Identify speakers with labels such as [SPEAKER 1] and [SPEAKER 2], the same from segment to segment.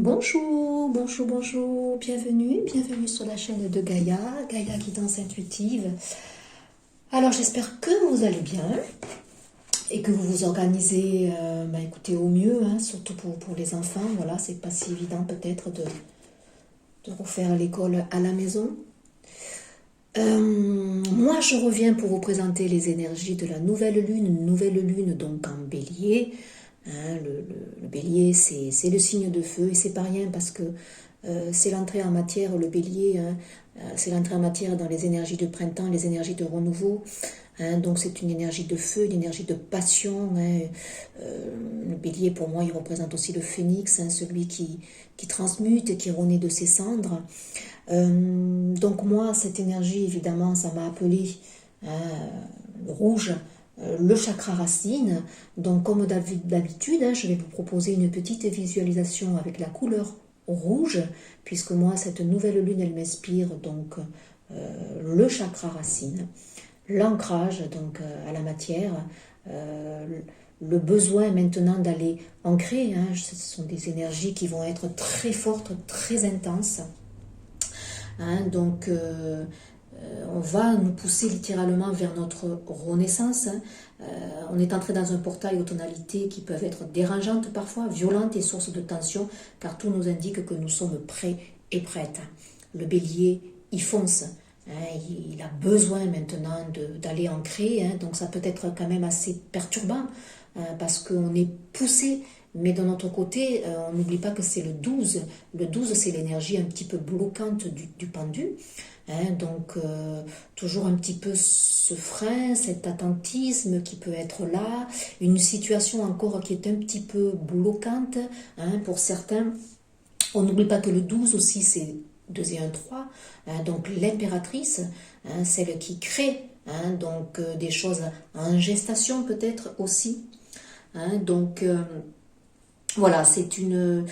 [SPEAKER 1] Bonjour, bonjour, bonjour, bienvenue sur la chaîne de Gaïa, Gaïa Guidance Intuitive. Alors j'espère que vous allez bien et que vous vous organisez écoutez, au mieux, surtout pour les enfants. Voilà, c'est pas si évident peut-être de refaire l'école à la maison. Moi je reviens pour vous présenter les énergies de la nouvelle lune donc en bélier. Le bélier, c'est le signe de feu et c'est pas rien parce que c'est l'entrée en matière, le bélier, c'est l'entrée en matière dans les énergies de printemps, les énergies de renouveau. Donc c'est une énergie de feu, une énergie de passion. Le bélier, pour moi, il représente aussi le phénix, celui qui transmute et qui renaît de ses cendres. Donc moi, cette énergie, évidemment, ça m'a appelé le rouge, le chakra racine. Donc comme d'habitude, je vais vous proposer une petite visualisation avec la couleur rouge, puisque moi, cette nouvelle lune, elle m'inspire donc le chakra racine, l'ancrage donc à la matière, le besoin maintenant d'aller ancrer. Ce sont des énergies qui vont être très fortes, très intenses. Donc on va nous pousser littéralement vers notre renaissance. On est entré dans un portail aux tonalités qui peuvent être dérangeantes parfois, violentes et sources de tension, car tout nous indique que nous sommes prêts et prêtes. Le bélier, il fonce. Il a besoin maintenant d'aller ancrer, donc ça peut être quand même assez perturbant, parce qu'on est poussé. Mais de notre côté, on n'oublie pas que c'est le 12. Le 12, c'est l'énergie un petit peu bloquante du pendu. Donc, toujours un petit peu ce frein, cet attentisme qui peut être là. Une situation encore qui est un petit peu bloquante pour certains. On n'oublie pas que le 12 aussi, c'est 2 et 1, 3. Donc, l'impératrice, celle qui crée donc des choses en gestation peut-être aussi. Donc... voilà, c'est une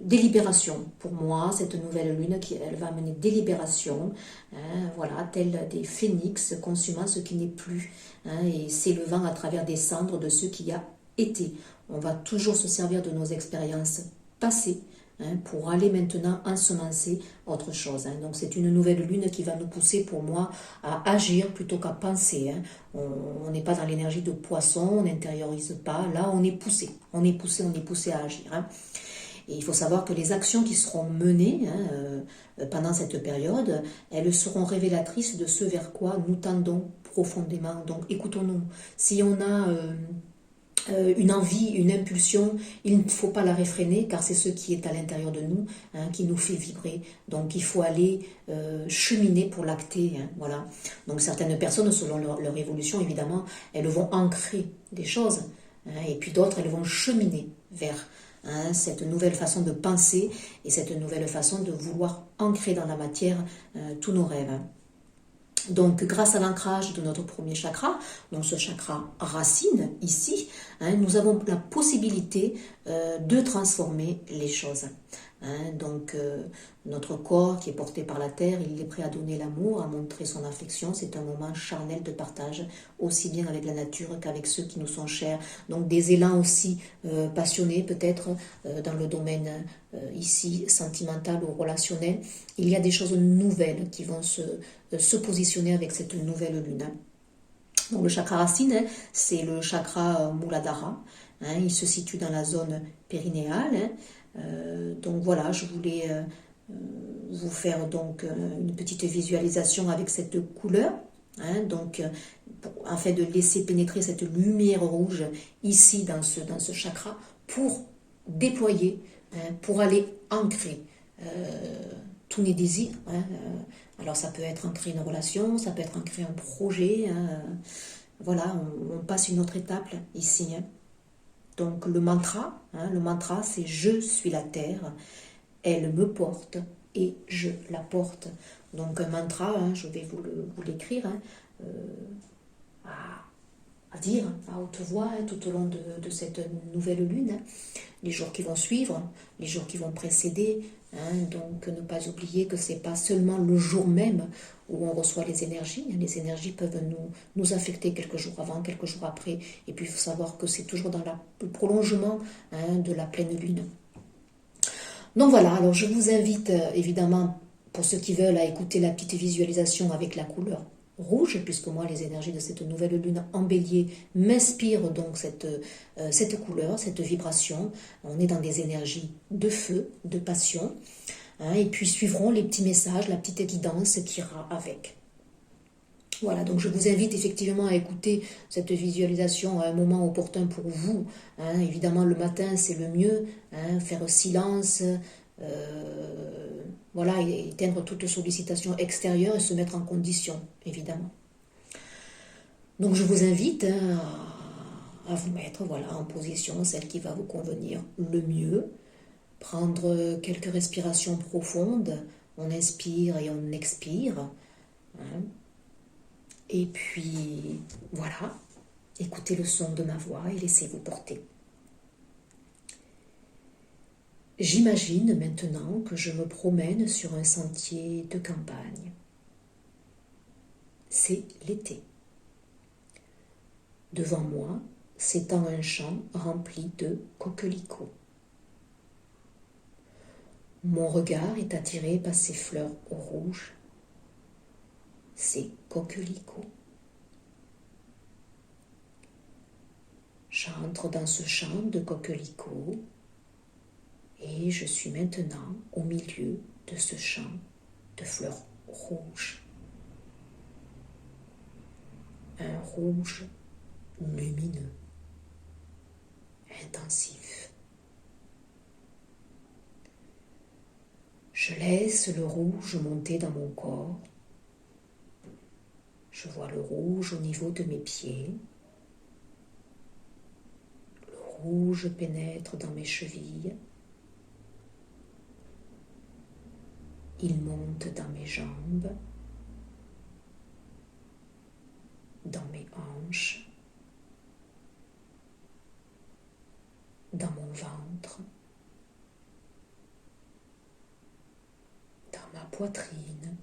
[SPEAKER 1] délibération pour moi, cette nouvelle lune, elle va amener délibération, voilà, tel des phénix consumant ce qui n'est plus, et s'élevant à travers des cendres de ce qui a été. On va toujours se servir de nos expériences passées pour aller maintenant ensemencer autre chose. Donc c'est une nouvelle lune qui va nous pousser pour moi à agir plutôt qu'à penser. On n'est pas dans l'énergie de poisson, on n'intériorise pas. Là on est poussé, on est poussé à agir. Et il faut savoir que les actions qui seront menées pendant cette période, elles seront révélatrices de ce vers quoi nous tendons profondément. Donc écoutons-nous. Si on a... une envie, une impulsion, il ne faut pas la réfréner car c'est ce qui est à l'intérieur de nous qui nous fait vibrer. Donc il faut aller cheminer pour l'acter. Voilà. Donc certaines personnes, selon leur évolution évidemment, elles vont ancrer des choses et puis d'autres, elles vont cheminer vers cette nouvelle façon de penser et cette nouvelle façon de vouloir ancrer dans la matière tous nos rêves. Donc, grâce à l'ancrage de notre premier chakra, donc ce chakra racine ici, nous avons la possibilité de transformer les choses. Donc, notre corps qui est porté par la terre, il est prêt à donner l'amour, à montrer son affection. C'est un moment charnel de partage, aussi bien avec la nature qu'avec ceux qui nous sont chers. Donc, des élans aussi passionnés, peut-être dans le domaine ici sentimental ou relationnel. Il y a des choses nouvelles qui vont se positionner avec cette nouvelle lune. Donc le chakra racine, c'est le chakra Muladhara. Il se situe dans la zone périnéale. Donc voilà, je voulais vous faire donc une petite visualisation avec cette couleur. Donc afin de laisser pénétrer cette lumière rouge ici dans ce chakra pour déployer, pour aller ancrer tous les désirs. Alors ça peut être ancrer une relation, ça peut être ancrer un projet. Voilà, on passe une autre étape ici. Donc le mantra c'est « Je suis la terre, elle me porte et je la porte ». Donc un mantra, je vais vous l'écrire, à dire à haute voix tout au long de cette nouvelle lune, les jours qui vont suivre, les jours qui vont précéder. Donc ne pas oublier que ce n'est pas seulement le jour même où on reçoit les énergies. Les énergies peuvent nous affecter quelques jours avant, quelques jours après. Et puis il faut savoir que c'est toujours dans le prolongement de la pleine lune. Donc voilà, alors je vous invite évidemment, pour ceux qui veulent, à écouter la petite visualisation avec la couleur rouge, puisque moi les énergies de cette nouvelle lune en bélier m'inspirent donc cette couleur, cette vibration. On est dans des énergies de feu, de passion, hein, et puis suivront les petits messages, la petite guidance qui ira avec. Voilà, donc je vous invite effectivement à écouter cette visualisation à un moment opportun pour vous. Hein. Évidemment, le matin, c'est le mieux, hein, faire silence, voilà, et éteindre toute sollicitation extérieure et se mettre en condition, évidemment. Donc je vous invite, hein, à vous mettre, voilà, en position, celle qui va vous convenir le mieux. Prendre quelques respirations profondes, on inspire et on expire. Hein. Et puis, voilà, écoutez le son de ma voix et laissez-vous porter. J'imagine maintenant que je me promène sur un sentier de campagne. C'est l'été. Devant moi s'étend un champ rempli de coquelicots. Mon regard est attiré par ces fleurs rouges, ces coquelicots. J'entre dans ce champ de coquelicots et je suis maintenant au milieu de ce champ de fleurs rouges. Un rouge lumineux, intensif. Je laisse le rouge monter dans mon corps. Je vois le rouge au niveau de mes pieds. Le rouge pénètre dans mes chevilles. Il monte dans mes jambes, dans mes hanches, dans mon ventre, dans ma poitrine.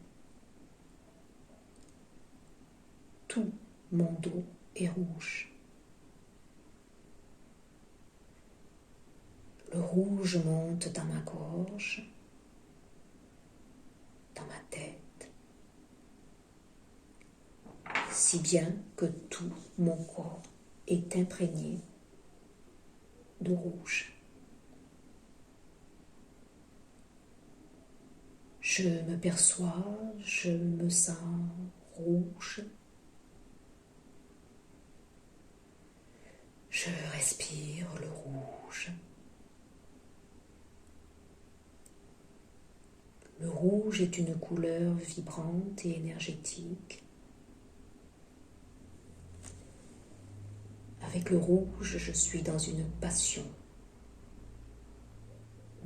[SPEAKER 1] Tout mon dos est rouge. Le rouge monte dans ma gorge, dans ma tête, si bien que tout mon corps est imprégné de rouge. Je me perçois, je me sens rouge. Je respire le rouge. Le rouge est une couleur vibrante et énergétique. Avec le rouge, je suis dans une passion.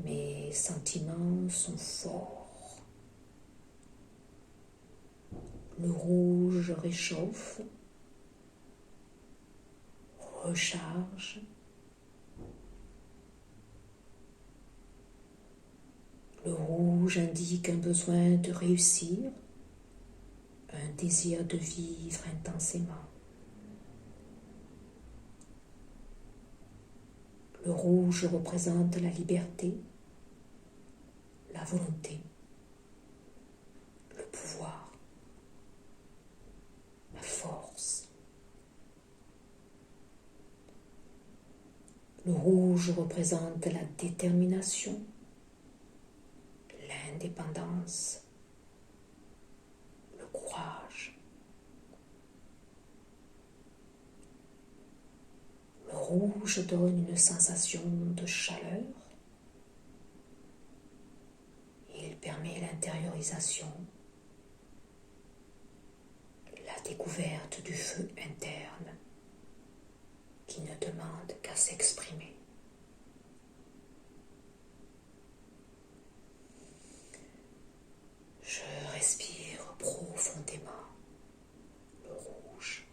[SPEAKER 1] Mes sentiments sont forts. Le rouge réchauffe, recharge. Le rouge indique un besoin de réussir, un désir de vivre intensément. Le rouge représente la liberté, la volonté, le pouvoir, la force. Le rouge représente la détermination, l'indépendance, le courage. Le rouge donne une sensation de chaleur. Il permet l'intériorisation, la découverte du feu interne qui ne demande qu'à s'exprimer. Je respire profondément le rouge.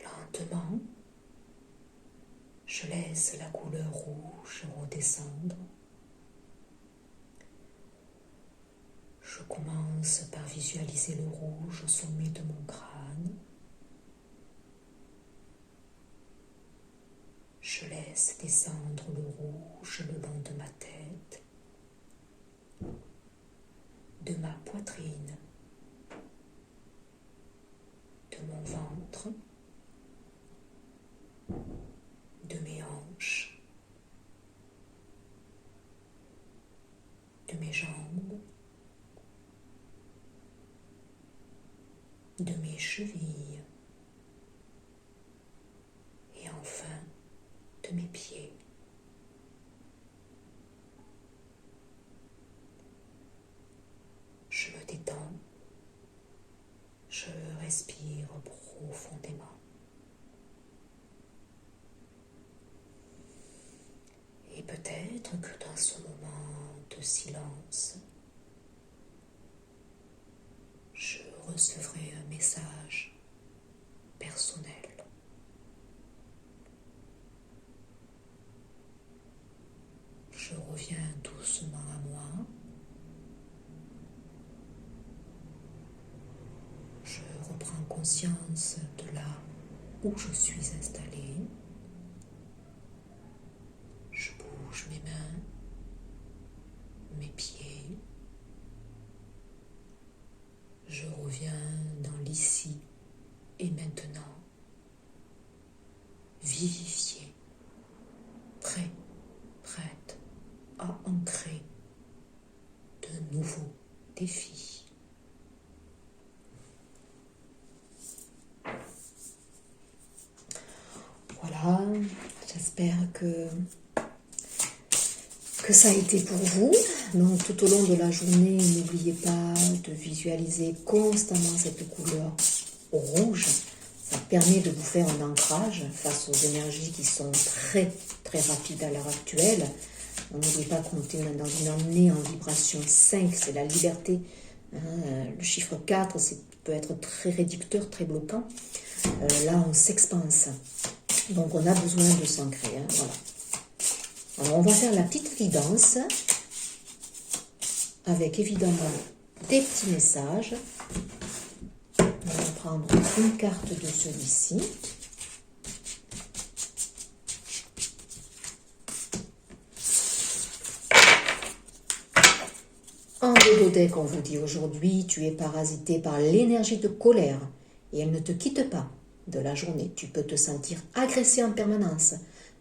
[SPEAKER 1] Lentement, je laisse la couleur rouge redescendre. Je commence par visualiser le rouge au sommet de mon crâne. Je laisse descendre le rouge le long de ma tête, de ma poitrine, de mon ventre, de mes hanches, de mes jambes, de mes chevilles et enfin de mes pieds. Je me détends, je respire profondément. Et peut-être que dans ce moment de silence, je recevrai un message personnel. Je reviens doucement à moi. Je reprends conscience de là où je suis installée. Je bouge mes mains, mes pieds. Je reviens dans l'ici et maintenant, vivifié, prêt, prête à ancrer de nouveaux défis. Voilà, j'espère que ça a été pour vous. Donc tout au long de la journée, n'oubliez pas de visualiser constamment cette couleur rouge. Ça permet de vous faire un ancrage face aux énergies qui sont très très rapides à l'heure actuelle. On n'oublie pas qu'on est dans une année en vibration 5, c'est la liberté. Le chiffre 4, peut être très réducteur, très bloquant. Là, on s'expanse. Donc on a besoin de s'ancrer. Voilà. Alors on va faire la petite guidance avec évidemment des petits messages. On va prendre une carte de celui-ci. En dégodec, on vous dit aujourd'hui, tu es parasité par l'énergie de colère et elle ne te quitte pas de la journée. Tu peux te sentir agressé en permanence.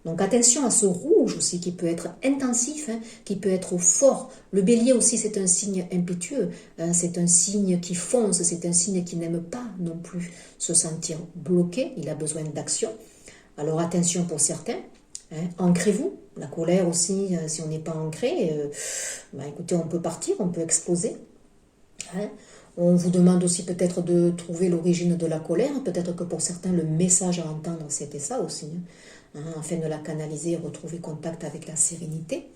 [SPEAKER 1] Donc attention à ce rouge aussi qui peut être intensif, qui peut être fort. Le bélier aussi c'est un signe impétueux, c'est un signe qui fonce, c'est un signe qui n'aime pas non plus se sentir bloqué, il a besoin d'action. Alors attention pour certains, ancrez-vous. La colère aussi, si on n'est pas ancré, écoutez, on peut partir, on peut exploser. On vous demande aussi peut-être de trouver l'origine de la colère, peut-être que pour certains le message à entendre c'était ça aussi. Afin de la canaliser et retrouver contact avec la sérénité.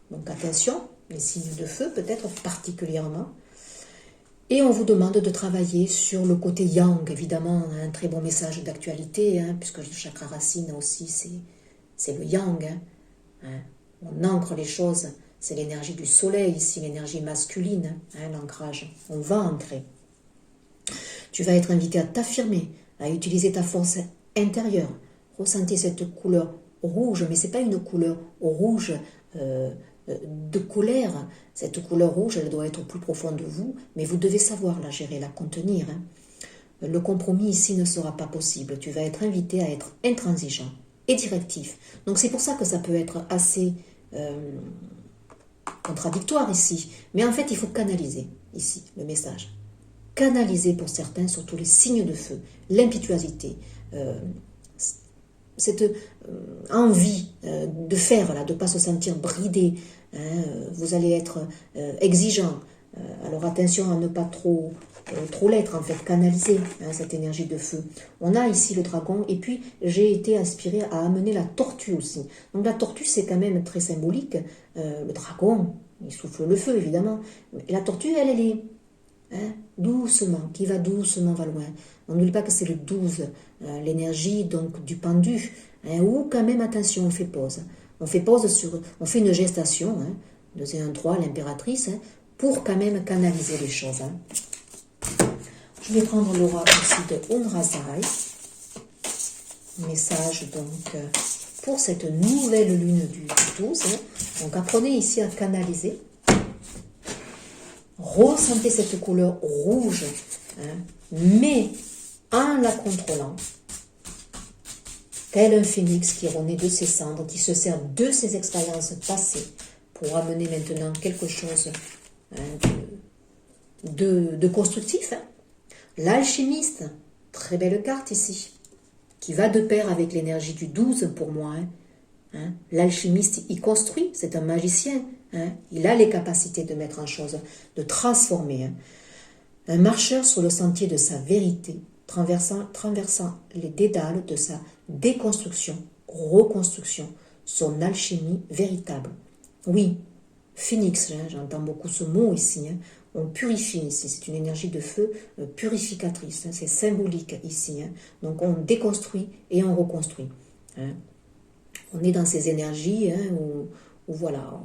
[SPEAKER 1] Donc attention, les signes de feu peut-être particulièrement. Et on vous demande de travailler sur le côté yang, évidemment, un très bon message d'actualité, puisque le chakra racine aussi, c'est le yang. On ancre les choses, c'est l'énergie du soleil ici, l'énergie masculine, l'ancrage. On va ancrer. Tu vas être invité à t'affirmer, à utiliser ta force intérieure. Ressentez cette couleur rouge, mais ce n'est pas une couleur rouge de colère. Cette couleur rouge, elle doit être au plus profond de vous, mais vous devez savoir la gérer, la contenir. Le compromis ici ne sera pas possible. Tu vas être invité à être intransigeant et directif. Donc c'est pour ça que ça peut être assez contradictoire ici. Mais en fait, il faut canaliser ici le message. Canaliser pour certains, surtout les signes de feu, l'impétuosité, cette envie de faire, de ne pas se sentir bridé. Vous allez être exigeant. Alors attention à ne pas trop l'être, en fait, canaliser cette énergie de feu. On a ici le dragon, et puis j'ai été inspirée à amener la tortue aussi. Donc la tortue, c'est quand même très symbolique. Le dragon, il souffle le feu, évidemment. Mais la tortue, elle est doucement, qui va doucement, va loin. On n'oublie pas que c'est le 12, l'énergie donc du pendu, ou quand même, attention, on fait pause. On fait pause on fait une gestation, 2 et 1, 3, l'impératrice, pour quand même canaliser les choses. Je vais prendre l'aura aussi de Omrazai. Message donc pour cette nouvelle lune du 12. Hein. Donc apprenez ici à canaliser. Ressentez cette couleur rouge, hein, mais en la contrôlant, tel un phénix qui renaît de ses cendres, qui se sert de ses expériences passées pour amener maintenant quelque chose, hein, de constructif. Hein. L'alchimiste, très belle carte ici, qui va de pair avec l'énergie du 12 pour moi. Hein. Hein. L'alchimiste, il construit, c'est un magicien. Hein. Il a les capacités de mettre en chose, de transformer. Hein. Un marcheur sur le sentier de sa vérité, traversant les dédales de sa déconstruction, reconstruction, son alchimie véritable. Oui, phénix, hein, j'entends beaucoup ce mot ici. Hein. On purifie ici, c'est une énergie de feu purificatrice, hein, c'est symbolique ici. Hein. Donc on déconstruit et on reconstruit. Hein. On est dans ces énergies hein, où voilà,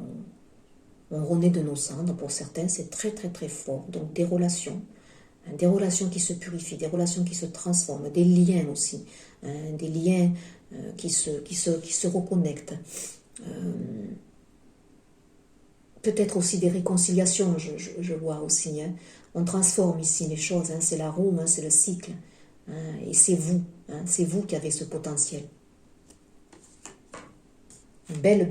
[SPEAKER 1] on renaît de nos cendres. Pour certains, c'est très très très fort. Donc des relations qui se purifient, des relations qui se transforment, des liens aussi, hein, des liens qui se reconnectent. Peut-être aussi des réconciliations, je vois aussi. Hein. On transforme ici les choses, hein, c'est la roue, hein, c'est le cycle. Hein, et c'est vous qui avez ce potentiel. Belles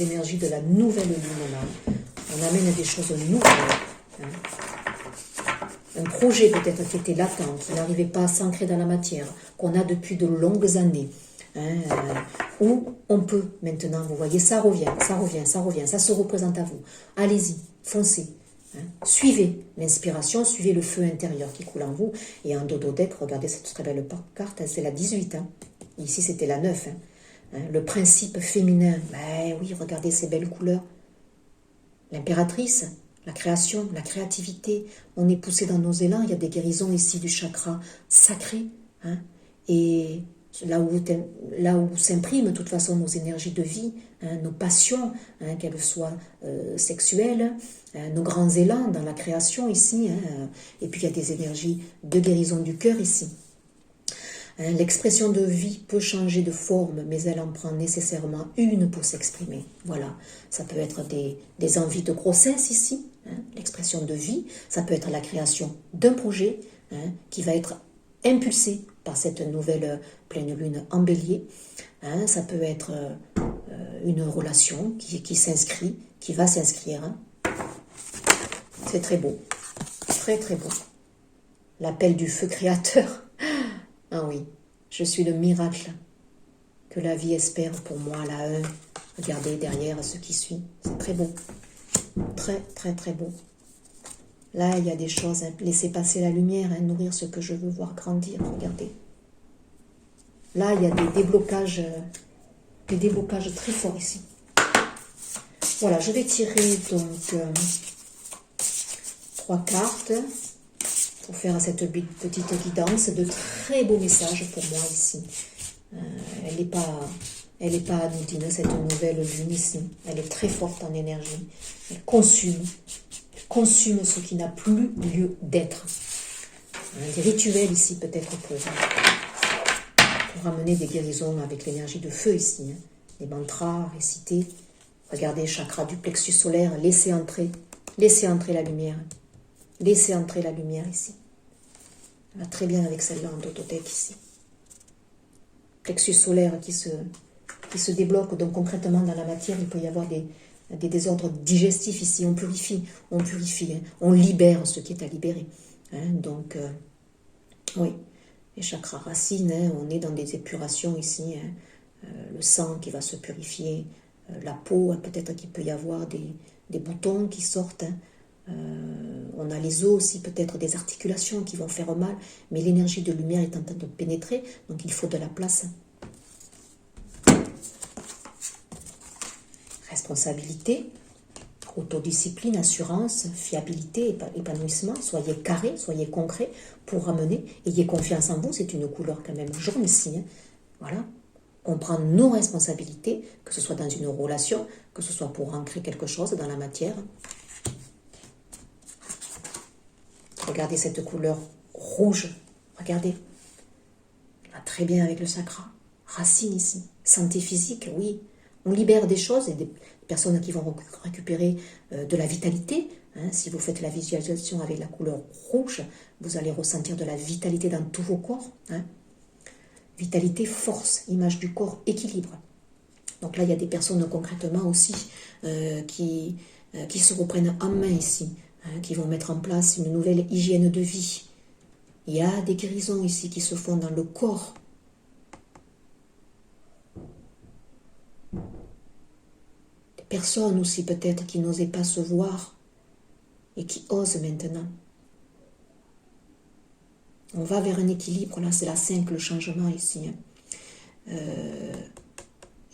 [SPEAKER 1] énergies de la nouvelle lune là. On amène des choses nouvelles. Hein. Un projet peut-être qui était latent, qui n'arrivait pas à s'ancrer dans la matière, qu'on a depuis de longues années. Hein, où on peut maintenant, vous voyez, ça revient, ça se représente à vous. Allez-y, foncez. Hein. Suivez l'inspiration, suivez le feu intérieur qui coule en vous. Et en dos deck, regardez cette très belle carte, c'est la 18. Hein. Ici, c'était la 9. Hein. Hein, le principe féminin, ben oui, regardez ces belles couleurs. L'impératrice, la création, la créativité. On est poussé dans nos élans, il y a des guérisons ici du chakra sacré. Hein, et là où s'impriment de toute façon nos énergies de vie, hein, nos passions, hein, qu'elles soient sexuelles, nos grands élans dans la création ici, hein, et puis il y a des énergies de guérison du cœur ici. Hein, l'expression de vie peut changer de forme, mais elle en prend nécessairement une pour s'exprimer. Voilà, ça peut être des envies de grossesse ici, hein, l'expression de vie, ça peut être la création d'un projet hein, qui va être impulsé par cette nouvelle pleine lune en bélier. Hein, ça peut être une relation qui s'inscrit, qui va s'inscrire. Hein. C'est très beau, très très beau. L'appel du feu créateur. Ah oui, je suis le miracle que la vie espère pour moi, la 1. Regardez derrière ce qui suit, c'est très beau. Très très très beau. Là, il y a des choses, hein. Laissez passer la lumière, hein, nourrir ce que je veux voir grandir, regardez. Là, il y a des déblocages très forts ici. Voilà, je vais tirer donc 3 cartes pour faire cette petite guidance. De très beaux messages pour moi ici. Elle n'est pas anodine, cette nouvelle lune ici. Elle est très forte en énergie. Elle consume ce qui n'a plus lieu d'être. Des rituels ici peut-être pour amener des guérisons avec l'énergie de feu ici. Hein. Les mantras récités. Regardez, chakra du plexus solaire, laissez entrer la lumière. Laissez entrer la lumière ici. Ça va très bien avec celle-là en Tototec ici. Plexus solaire qui se débloque, donc concrètement dans la matière, il peut y avoir des désordres digestifs ici. On purifie, hein. On libère ce qui est à libérer. Hein. Donc, oui, les chakras racines, hein, on est dans des épurations ici. Hein. Le sang qui va se purifier, la peau, hein, peut-être qu'il peut y avoir des boutons qui sortent. Hein. On a les os aussi, peut-être des articulations qui vont faire mal, mais l'énergie de lumière est en train de pénétrer, donc il faut de la place. Responsabilité, autodiscipline, assurance, fiabilité, épanouissement. Soyez carré, soyez concret pour ramener. Ayez confiance en vous, c'est une couleur quand même jaune ici. Hein. Voilà. On prend nos responsabilités, que ce soit dans une relation, que ce soit pour ancrer quelque chose dans la matière. Regardez cette couleur rouge. Regardez. Elle va très bien avec le chakra. Racine ici. Santé physique, oui. On libère des choses et des personnes qui vont récupérer de la vitalité. Si vous faites la visualisation avec la couleur rouge, vous allez ressentir de la vitalité dans tous vos corps. Vitalité, force, image du corps, équilibre. Donc là, il y a des personnes concrètement aussi qui se reprennent en main ici, qui vont mettre en place une nouvelle hygiène de vie. Il y a des guérisons ici qui se font dans le corps. Des personnes aussi peut-être qui n'osaient pas se voir et qui osent maintenant. On va vers un équilibre, là c'est la 5, le changement ici. Et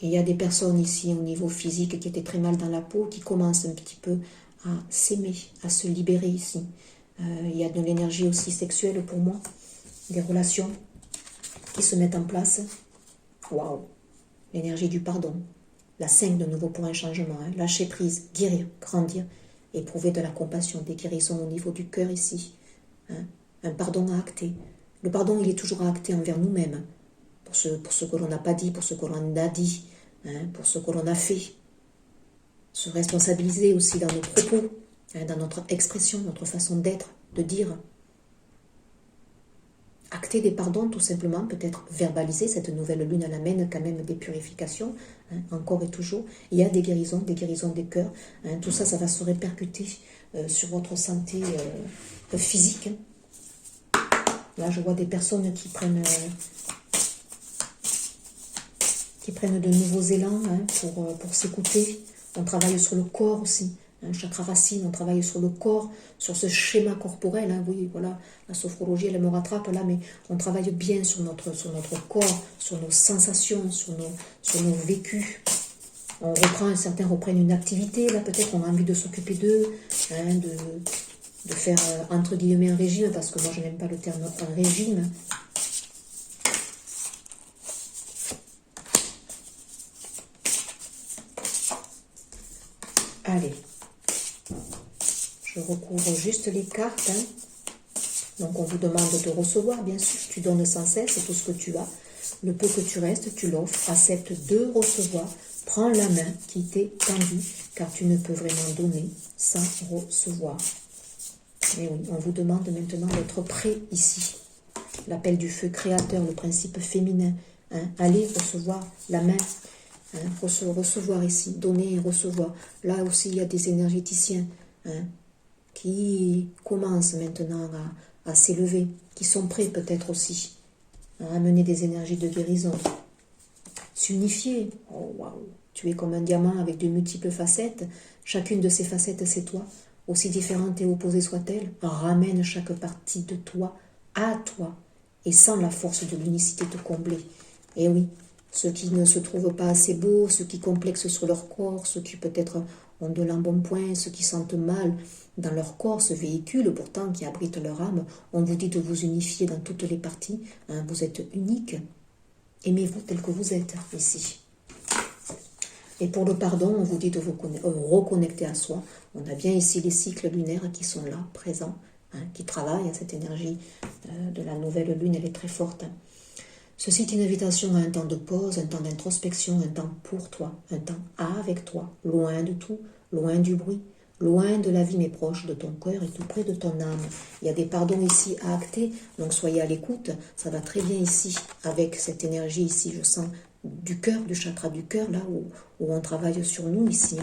[SPEAKER 1] il y a des personnes ici au niveau physique qui étaient très mal dans la peau, qui commencent un petit peu à s'aimer, à se libérer ici. Il y a de l'énergie aussi sexuelle pour moi, des relations qui se mettent en place. Waouh! L'énergie du pardon. La 5 de nouveau pour un changement. Lâcher prise, guérir, grandir, éprouver de la compassion, des guérisons au niveau du cœur ici. Un pardon à acter. Le pardon, il est toujours à acter envers nous-mêmes. Pour ce que l'on n'a pas dit, pour ce que l'on a dit, pour ce que l'on a fait. Se responsabiliser aussi dans nos propos, dans notre expression, notre façon d'être, de dire. Acter des pardons, tout simplement, peut-être verbaliser. Cette nouvelle lune, elle amène quand même des purifications, encore et toujours. Il y a des guérisons des cœurs. Tout ça, ça va se répercuter sur votre santé physique. Là, je vois des personnes qui prennent de nouveaux élans pour s'écouter. On travaille sur le corps aussi. Chakra racine, on travaille sur le corps, sur ce schéma corporel. Oui, voilà, la sophrologie, elle me rattrape là, mais on travaille bien sur notre corps, sur nos sensations, sur nos vécus. Certains reprennent une activité, là peut-être on a envie de s'occuper d'eux, de faire entre guillemets un régime, parce que moi je n'aime pas le terme un régime. Allez, je recouvre juste les cartes. Donc on vous demande de recevoir, bien sûr, tu donnes sans cesse tout ce que tu as. Le peu que tu restes, tu l'offres, accepte de recevoir. Prends la main qui t'est tendue, car tu ne peux vraiment donner sans recevoir. Mais oui, on vous demande maintenant d'être prêt ici. L'appel du feu créateur, le principe féminin. Allez recevoir la main. Recevoir ici, donner et recevoir. Là aussi, il y a des énergéticiens qui commencent maintenant à s'élever, qui sont prêts peut-être aussi à amener des énergies de guérison. S'unifier. Oh, waouh! Tu es comme un diamant avec de multiples facettes. Chacune de ces facettes, c'est toi. Aussi différente et opposée soit-elle, ramène chaque partie de toi à toi et sans la force de l'unicité te combler. Et oui, ceux qui ne se trouvent pas assez beaux, ceux qui complexent sur leur corps, ceux qui peut-être ont de l'embonpoint, ceux qui sentent mal dans leur corps, ce véhicule pourtant qui abrite leur âme, on vous dit de vous unifier dans toutes les parties. Vous êtes unique. Aimez-vous tel que vous êtes ici. Et pour le pardon, on vous dit de vous reconnecter à soi. On a bien ici les cycles lunaires qui sont là, présents, qui travaillent. Cette énergie de la nouvelle lune, elle est très forte. Ceci est une invitation à un temps de pause, un temps d'introspection, un temps pour toi, un temps avec toi, loin de tout, loin du bruit, loin de la vie mais proche de ton cœur et tout près de ton âme. Il y a des pardons ici à acter, donc soyez à l'écoute. Ça va très bien ici, avec cette énergie ici, je sens du cœur, du chakra du cœur, là où on travaille sur nous ici.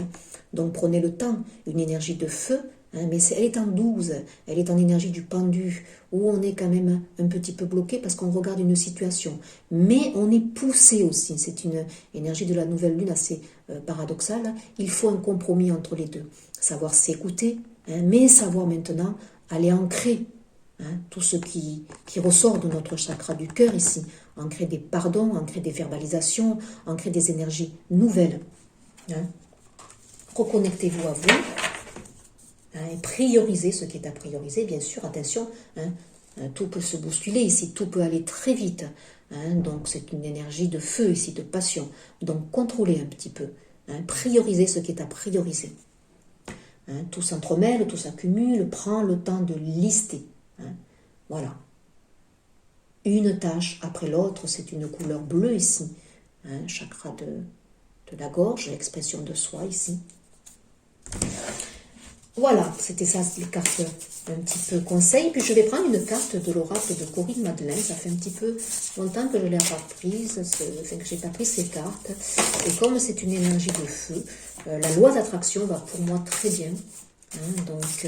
[SPEAKER 1] Donc prenez le temps, une énergie de feu, mais elle est en 12, elle est en énergie du pendu, où on est quand même un petit peu bloqué parce qu'on regarde une situation. Mais on est poussé aussi, c'est une énergie de la nouvelle lune assez paradoxale. Il faut un compromis entre les deux. Savoir s'écouter, mais savoir maintenant aller ancrer tout ce qui ressort de notre chakra du cœur ici. Ancrer des pardons, ancrer des verbalisations, ancrer des énergies nouvelles. Reconnectez-vous à vous. Et priorisez ce qui est à prioriser, bien sûr, attention, tout peut se bousculer ici, tout peut aller très vite, donc c'est une énergie de feu ici, de passion, donc contrôlez un petit peu, priorisez ce qui est à prioriser, tout s'entremêle, tout s'accumule, prends le temps de lister, voilà, une tâche après l'autre, c'est une couleur bleue ici, chakra de la gorge, l'expression de soi ici. Voilà, c'était ça les cartes un petit peu conseil. Puis je vais prendre une carte de l'oracle de Corinne Madeleine. Ça fait un petit peu longtemps que je ne l'ai pas prise, enfin que je n'ai pas pris ces cartes. Et comme c'est une énergie de feu, la loi d'attraction va pour moi très bien. Donc,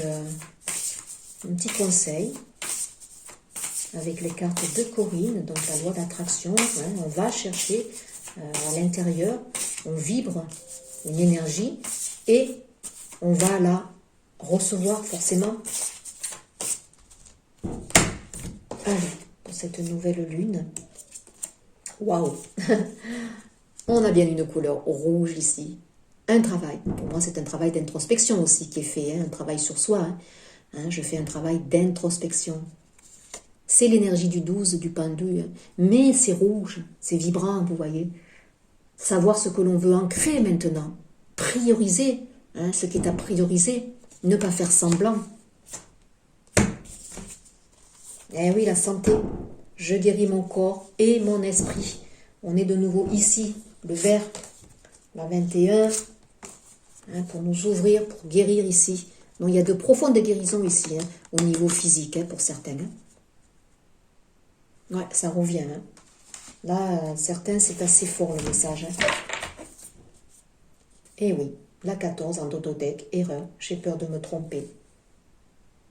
[SPEAKER 1] un petit conseil avec les cartes de Corinne. Donc la loi d'attraction, on va chercher à l'intérieur, on vibre une énergie et on va la recevoir forcément. Allez, pour cette nouvelle lune. Waouh. On a bien une couleur rouge ici. Un travail. Pour moi, c'est un travail d'introspection aussi qui est fait. Un travail sur soi. Je fais un travail d'introspection. C'est l'énergie du 12, du pendu. Mais c'est rouge. C'est vibrant, vous voyez. Savoir ce que l'on veut ancrer maintenant. Prioriser ce qui est à prioriser. Ne pas faire semblant. Eh oui, la santé. Je guéris mon corps et mon esprit. On est de nouveau ici, le vert, la 21, pour nous ouvrir, pour guérir ici. Donc il y a de profondes guérisons ici, au niveau physique, pour certains. Ouais, ça revient. Là, certains, c'est assez fort le message. Eh oui, la 14 en dododec, erreur, j'ai peur de me tromper.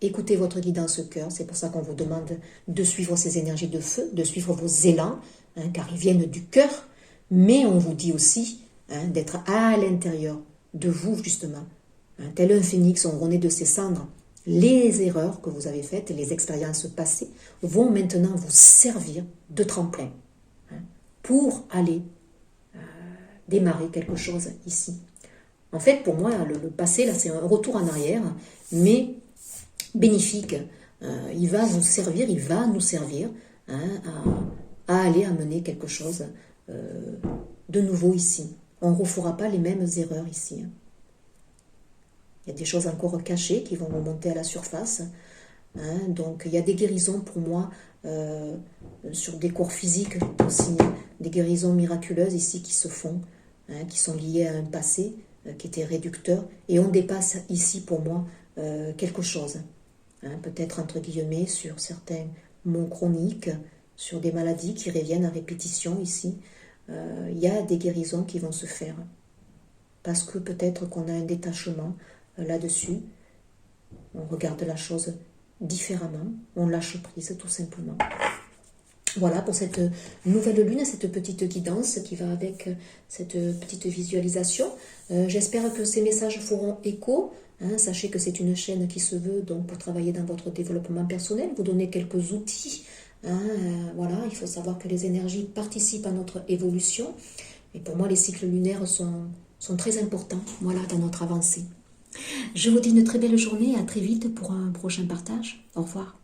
[SPEAKER 1] Écoutez votre guidance cœur, c'est pour ça qu'on vous demande de suivre ces énergies de feu, de suivre vos élans, car ils viennent du cœur, mais on vous dit aussi d'être à l'intérieur de vous, justement. Tel un phénix, on renaît de ses cendres. Les erreurs que vous avez faites, les expériences passées, vont maintenant vous servir de tremplin pour aller démarrer quelque chose ici. En fait, pour moi, le passé, là, c'est un retour en arrière, mais bénéfique. Il va vous servir, il va nous servir à aller amener quelque chose de nouveau ici. On ne refera pas les mêmes erreurs ici. Il y a des choses encore cachées qui vont remonter à la surface. Donc il y a des guérisons pour moi sur des corps physiques aussi. Des guérisons miraculeuses ici qui se font, qui sont liées à un passé qui était réducteur. Et on dépasse ici pour moi quelque chose. Peut-être entre guillemets sur certains maux chroniques, sur des maladies qui reviennent à répétition ici. Il y a des guérisons qui vont se faire. Parce que peut-être qu'on a un détachement là-dessus. On regarde la chose différemment. On lâche prise tout simplement. Voilà pour cette nouvelle lune, cette petite guidance qui va avec cette petite visualisation. J'espère que ces messages feront écho. Sachez que c'est une chaîne qui se veut donc pour travailler dans votre développement personnel, vous donner quelques outils. Voilà, il faut savoir que les énergies participent à notre évolution. Et pour moi, les cycles lunaires sont très importants, voilà, dans notre avancée. Je vous dis une très belle journée, à très vite pour un prochain partage. Au revoir.